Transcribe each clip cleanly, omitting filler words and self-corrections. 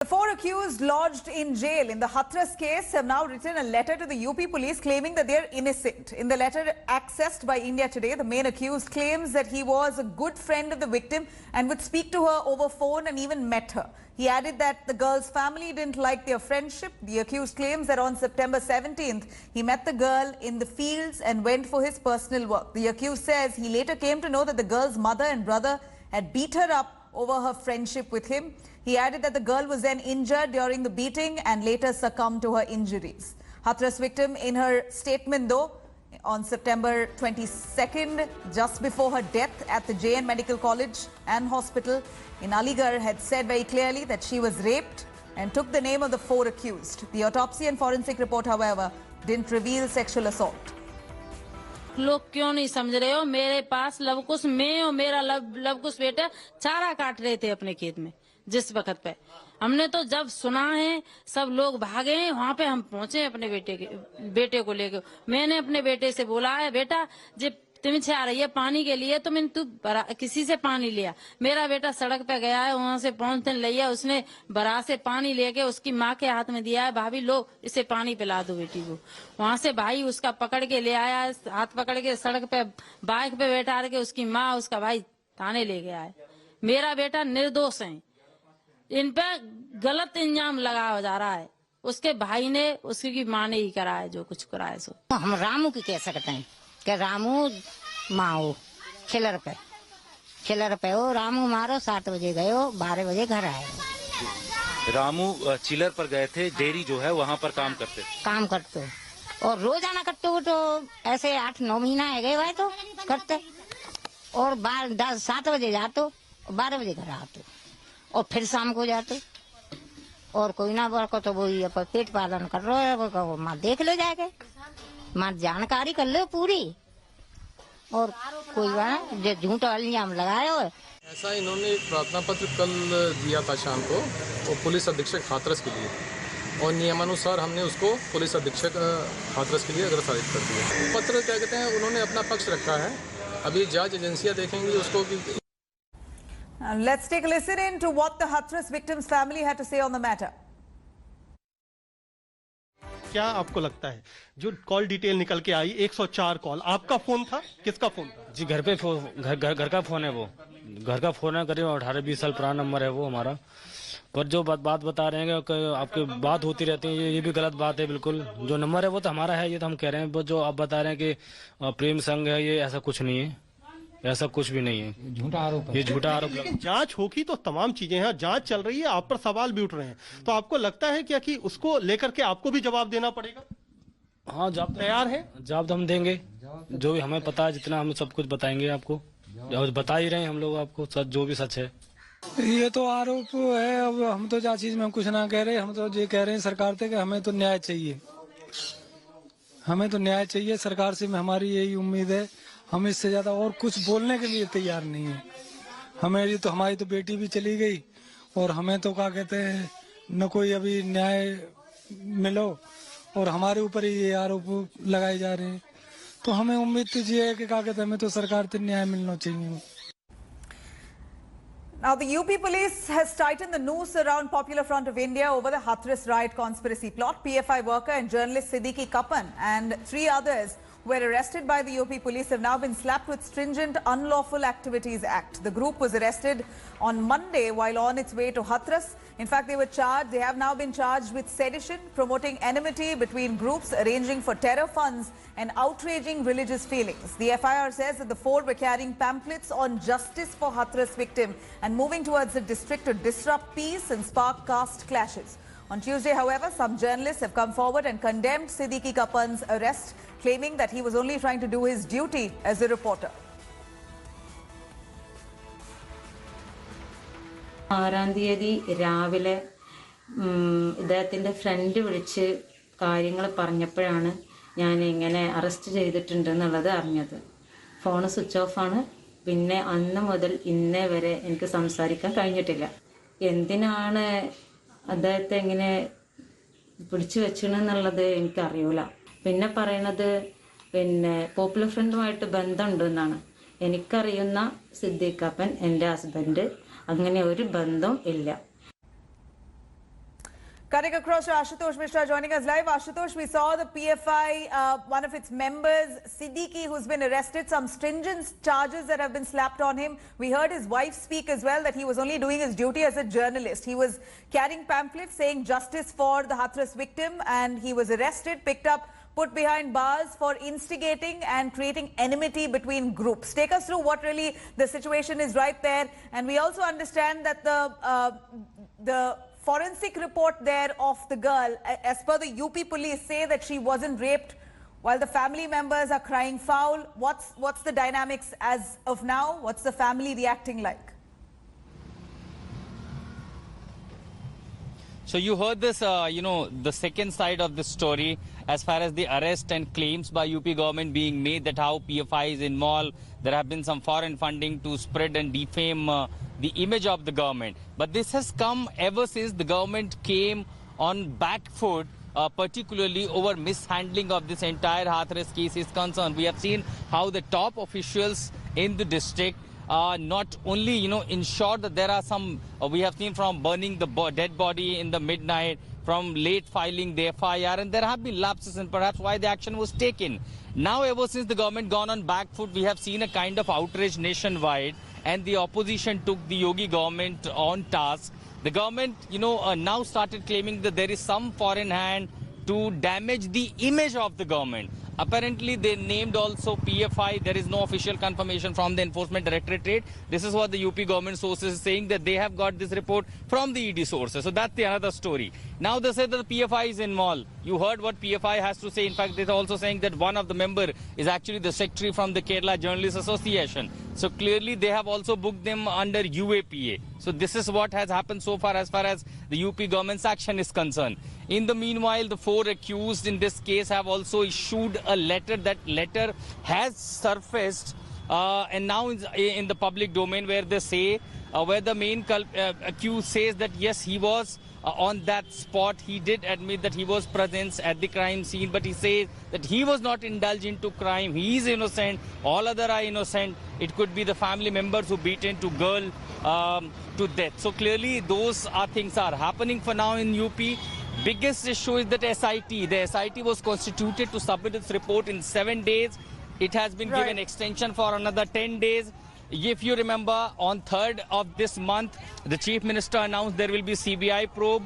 The four accused lodged in jail in the Hathras case have now written a letter to the UP police claiming that they are innocent. In the letter accessed by India Today, the main accused claims that he was a good friend of the victim and would speak to her over phone and even met her. He added that the girl's family didn't like their friendship. The accused claims that on September 17th, he met the girl in the fields and went for his personal work. The accused says he later came to know that the girl's mother and brother had beat her up over her friendship with him. He added that the girl was then injured during the beating and later succumbed to her injuries. Hathras victim in her statement though, on September 22nd, just before her death at the JN Medical College and Hospital in Aligarh, had said very clearly that she was raped and took the name of the four accused. The autopsy and forensic report, however, didn't reveal sexual assault. लोग क्यों नहीं समझ रहे हो? मेरे पास लवकुश में और मेरा लवकुश बेटा चारा काट रहे थे अपने खेत में। जिस वक्त पे हमने तो जब सुना है सब लोग भागे हैं, वहाँ पे हम पहुंचे अपने बेटे को लेकर। मैंने अपने बेटे से बोला है, बेटा जब तुम से आ रही है पानी के लिए तो मैंने किसी से पानी लिया। मेरा बेटा सड़क पे गया है, वहाँ से पहुंचने लिया, उसने बरा से पानी लेके उसकी माँ के हाथ में दिया है, भाभी लो इसे पानी पिला दो बेटी को। वहाँ से भाई उसका पकड़ के ले आया, हाथ पकड़ के सड़क पे बाइक पे बैठा के उसकी माँ उसका भाई थाने ले गया है। मेरा बेटा निर्दोष है, इन पे गलत इल्जाम लगाया जा रहा है। उसके भाई ने उसकी माँ ने ही करा है जो कुछ करा है। सो हम रामू की कह सकते हैं कि रामू माओ खिलर पे हो, रामू मारो 7 बजे गए हो, 12 बजे घर आए। रामू चिलर पर गए थे, डेयरी जो है वहाँ पर काम करते और रोजाना करते हो तो ऐसे 8-9 महीना है गए हुए तो करते और 7 बजे जाते 12 बजे घर आते और फिर शाम को जाते और कोई ना को तो वही पेट पालन कर रहे है, माँ देख ले जाके, माँ जानकारी कर ले पूरी और कोई बात जो झूठा इल्जाम लगाया हो। ऐसा इन्होंने एक प्रार्थना पत्र कल दिया था शाम को और पुलिस अधीक्षक हाथरस के लिए और नियमानुसार हमने उसको पुलिस अधीक्षक हाथरस के लिए अग्रसारित कर दिया। पत्र क्या कहते हैं, उन्होंने अपना पक्ष रखा है, अभी जांच एजेंसियां देखेंगी उसको भी। Let's take a listen in to what the Hathras victims' family had to say on the matter. क्या आपको लगता है जो कॉल डिटेल निकल के आई 104 कॉल आपका फोन था? किसका फोन था? जी घर पे घर का फोन है, वो घर का फोन है, करीब 18-20 साल पुराना नंबर है वो हमारा। पर जो बात बता रहे हैं कि आपके बात होती रहती है, ये भी गलत बात है बिल्कुल। जो नंबर है वो तो हमारा है, ये तो हम कह रहे हैं। जो आप बता रहे हैं कि प्रेम संग है, ये ऐसा कुछ नहीं है, ऐसा कुछ भी नहीं है, झूठा आरोप है, ये झूठा आरोप। जांच होगी तो तमाम चीजें हैं, जांच चल रही है, आप पर सवाल भी उठ रहे हैं, तो आपको लगता है क्या कि उसको लेकर के आपको भी जवाब देना पड़ेगा? हाँ, जवाब तैयार है, जवाब हम देंगे, जो भी हमें पता है जितना हम सब कुछ बताएंगे आपको, बता ही रहे हैं हम लोग आपको सच, जो भी सच है। ये तो आरोप है, अब हम तो जा चीज में हम कुछ ना कह रहे, हम तो ये कह रहे हैं सरकार से कि हमें तो न्याय चाहिए, हमें तो न्याय चाहिए सरकार से, हमारी यही उम्मीद है। हम इससे ज्यादा और कुछ बोलने के लिए तैयार नहीं है। हमारी तो बेटी भी चली गई और हमें तो क्या कहते हैं न कोई अभी न्याय मिलो और हमारे ऊपर ही ये आरोप लगाए जा रहे हैं, तो हमें उम्मीद तो ये है कि क्या कहते हैं हमें तो सरकार से न्याय मिलना चाहिए। Now, the UP police has tightened the noose around Popular Front of India over the Hathras riot conspiracy plot. PFI worker and journalist Siddiqui Kappan and 3 others were arrested by the UP police have now been slapped with stringent Unlawful Activities Act. The group was arrested on Monday while on its way to Hathras. In fact, they have now been charged with sedition, promoting enmity between groups, arranging for terror funds and outraging religious feelings. The FIR says that the 4 were carrying pamphlets on justice for Hathras victim and moving towards the district to disrupt peace and spark caste clashes. On Tuesday, however, some journalists have come forward and condemned Siddiqui Kappan's arrest, claiming that he was only trying to do his duty as a reporter. 6-ാം തീയതി രാവിലെ ഇദ്ദേഹത്തിൻ്റെ front വിളിച്ച് കാര്യങ്ങൾ പറഞ്ഞപ്പോഴാണ് ഞാൻ ഇങ്ങനെ arrest ചെയ്തിട്ടുണ്ടെന്നുള്ളത് അറിഞ്ഞത്. Phone switch ഓഫാണ്. പിന്നെ അന്ന് മുതൽ ഇന്നേ വരെ എനിക്ക് സംസാരിക്കാൻ കഴിഞ്ഞിട്ടില്ല. എന്തിനാണ് അദ്ദേഹത്തെ ഇങ്ങനെ പിടിച്ചു വെച്ചെന്നുള്ളത് എനിക്കറിയില്ല. പിന്നെ പറയണത് പോപ്പുലർ ഫ്രണ്ടുമായിട്ട് ബന്ധമുണ്ടെന്നാണ്. എനിക്കറിയുന്ന സിദ്ദീഖ് കപ്പൻ എൻ്റെ ഹസ്ബൻഡ് അങ്ങനെ ഒരു ബന്ധം ഇല്ല. Cutting across to Ashutosh Mishra joining us live. Ashutosh, we saw the PFI, one of its members, Siddiqui, who's been arrested, some stringent charges that have been slapped on him. We heard his wife speak as well that he was only doing his duty as a journalist. He was carrying pamphlets saying justice for the Hathras victim, and he was arrested, picked up, put behind bars for instigating and creating enmity between groups. Take us through what really the situation is right there. And we also understand that the forensic report there of the girl, as per the UP police, say that she wasn't raped, while the family members are crying foul. What's the dynamics as of now? What's the family reacting like? So you heard this, the second side of the story as far as the arrest and claims by UP government being made that how PFI is involved. There have been some foreign funding to spread and defame the image of the government. But this has come ever since the government came on back foot, particularly over mishandling of this entire Hathras case is concerned. We have seen how the top officials in the district not only, ensure that there are some, we have seen from burning the dead body in the midnight, from late filing the FIR, and there have been lapses and perhaps why the action was taken. Now, ever since the government gone on back foot, we have seen a kind of outrage nationwide, and the opposition took the Yogi government on task. The government, now started claiming that there is some foreign hand to damage the image of the government. Apparently, they named also PFI. There is no official confirmation from the Enforcement Directorate. This is what the UP government sources is saying, that they have got this report from the ED sources. So that's the other story. Now they say that the PFI is involved. You heard what PFI has to say. In fact, they're also saying that one of the member is actually the secretary from the Kerala Journalists Association. So clearly, they have also booked them under UAPA. So this is what has happened so far as the UP government's action is concerned. In the meanwhile, the 4 accused in this case have also issued a letter. That letter has surfaced and now in the public domain, where they say, where the main accused says that yes, he was on that spot. He did admit that he was present at the crime scene, but he says that he was not indulged into crime. He is innocent. All other are innocent. It could be the family members who beaten to girl to death. So clearly, those things are happening for now in UP. Biggest issue is that SIT. The SIT was constituted to submit its report in 7 days. It has been given extension for another 10 days. If you remember, on 3rd of this month, the Chief Minister announced there will be CBI probe.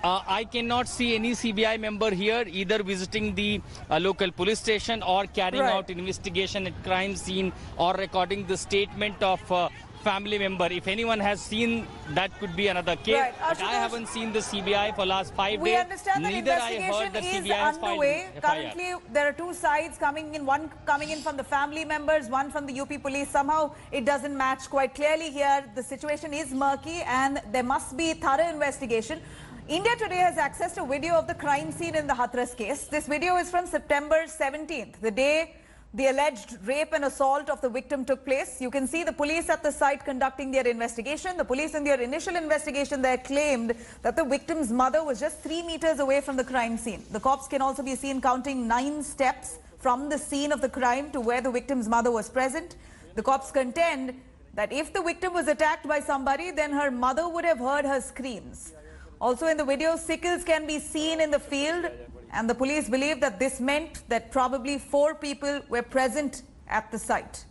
I cannot see any CBI member here either visiting the local police station or carrying out investigation at crime scene or recording the statement of family member. If anyone has seen, that could be another case. But I haven't seen the CBI for last 5 days. We understand that Neither I heard that investigation CBI is underway. Currently, there are 2 sides coming in. One coming in from the family members, one from the UP police. Somehow, it doesn't match quite clearly here. The situation is murky and there must be thorough investigation. India Today has accessed a video of the crime scene in the Hathras case. This video is from September 17th, the day the alleged rape and assault of the victim took place. You can see the police at the site conducting their investigation. The police in their initial investigation there claimed that the victim's mother was just 3 meters away from the crime scene. The cops can also be seen counting 9 steps from the scene of the crime to where the victim's mother was present. The cops contend that if the victim was attacked by somebody, then her mother would have heard her screams. Also in the video, sickles can be seen in the field, and the police believe that this meant that probably 4 people were present at the site.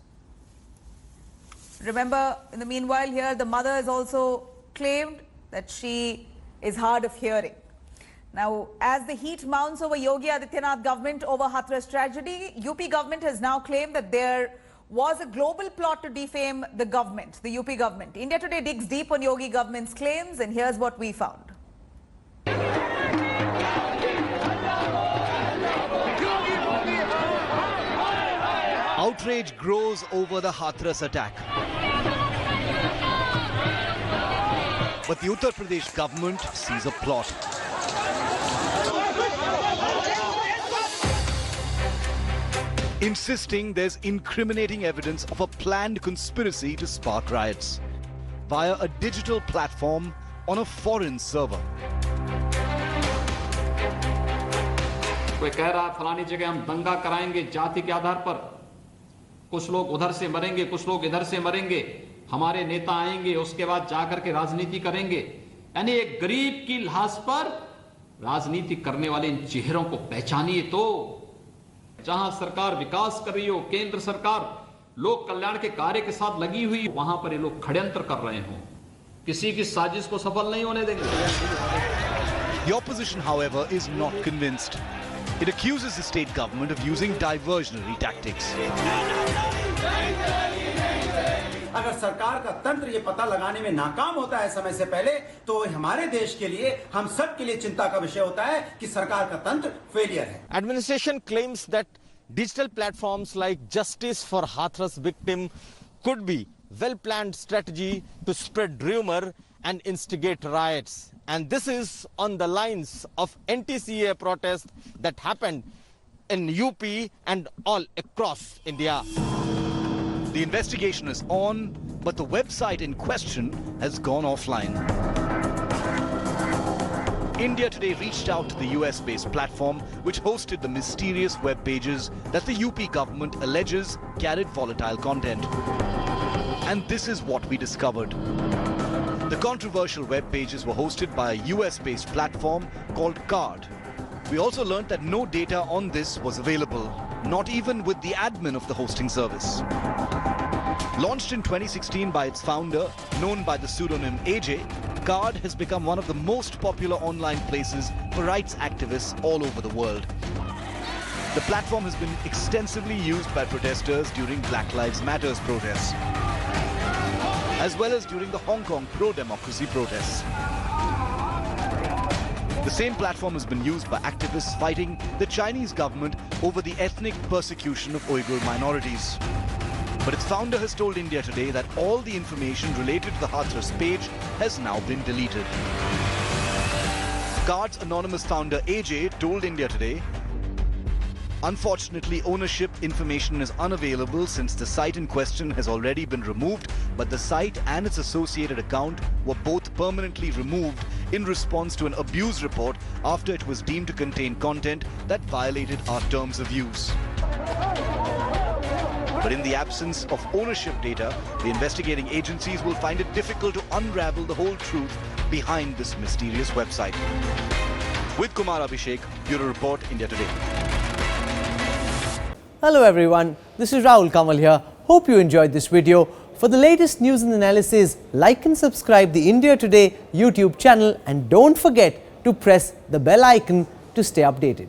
Remember, in the meanwhile here, the mother has also claimed that she is hard of hearing. Now, as the heat mounts over Yogi Adityanath government over Hathras tragedy, UP government has now claimed that there was a global plot to defame the government, the UP government. India Today digs deep on Yogi government's claims, and here's what we found. Outrage grows over the Hathras attack. But the Uttar Pradesh government sees a plot. Insisting there's incriminating evidence of a planned conspiracy to spark riots via a digital platform on a foreign server. कोई कह रहा फलानी जगह हम दंगा कराएंगे जाति के आधार पर, कुछ लोग उधर से मरेंगे, कुछ लोग इधर से मरेंगे, हमारे नेता आएंगे, उसके बाद जाकर के राजनीति करेंगे। यानी एक गरीब की लाश पर राजनीति करने वाले इन चेहरों को पहचानिए। तो जहां सरकार विकास कर रही हो, केंद्र सरकार लोक कल्याण के कार्य के साथ लगी हुई, वहां पर ये लोग षड्यंत्र कर रहे हो, किसी की साजिश को सफल नहीं होने देंगे। The opposition, however, is not convinced. It accuses the state government of using diversionary tactics. अगर सरकार का तंत्र ये पता लगाने में नाकाम होता है समय से पहले, तो हमारे देश के लिए, हम सब के लिए चिंता का विषय होता है कि सरकार का तंत्र फेलियर है। Administration claims that digital platforms like Justice for Hathras victim could be well-planned strategy to spread rumor and instigate riots. And this is on the lines of anti-CAA protests that happened in UP and all across India. The investigation is on, but the website in question has gone offline. India Today reached out to the US-based platform which hosted the mysterious web pages that the UP government alleges carried volatile content. And this is what we discovered. The controversial web pages were hosted by a US-based platform called Card. We also learned that no data on this was available, not even with the admin of the hosting service. Launched in 2016 by its founder, known by the pseudonym AJ, Card has become one of the most popular online places for rights activists all over the world. The platform has been extensively used by protesters during Black Lives Matter protests, as well as during the Hong Kong pro-democracy protests. The same platform has been used by activists fighting the Chinese government over the ethnic persecution of Uyghur minorities. But its founder has told India Today that all the information related to the Hathras page has now been deleted. Card's anonymous founder AJ told India Today, unfortunately, ownership information is unavailable since the site in question has already been removed, but the site and its associated account were both permanently removed in response to an abuse report after it was deemed to contain content that violated our terms of use. But in the absence of ownership data, the investigating agencies will find it difficult to unravel the whole truth behind this mysterious website. With Kumar Abhishek, Bureau Report, India Today. Hello everyone, this is Rahul Kamal here. Hope you enjoyed this video. For the latest news and analysis, like and subscribe the India Today YouTube channel and don't forget to press the bell icon to stay updated.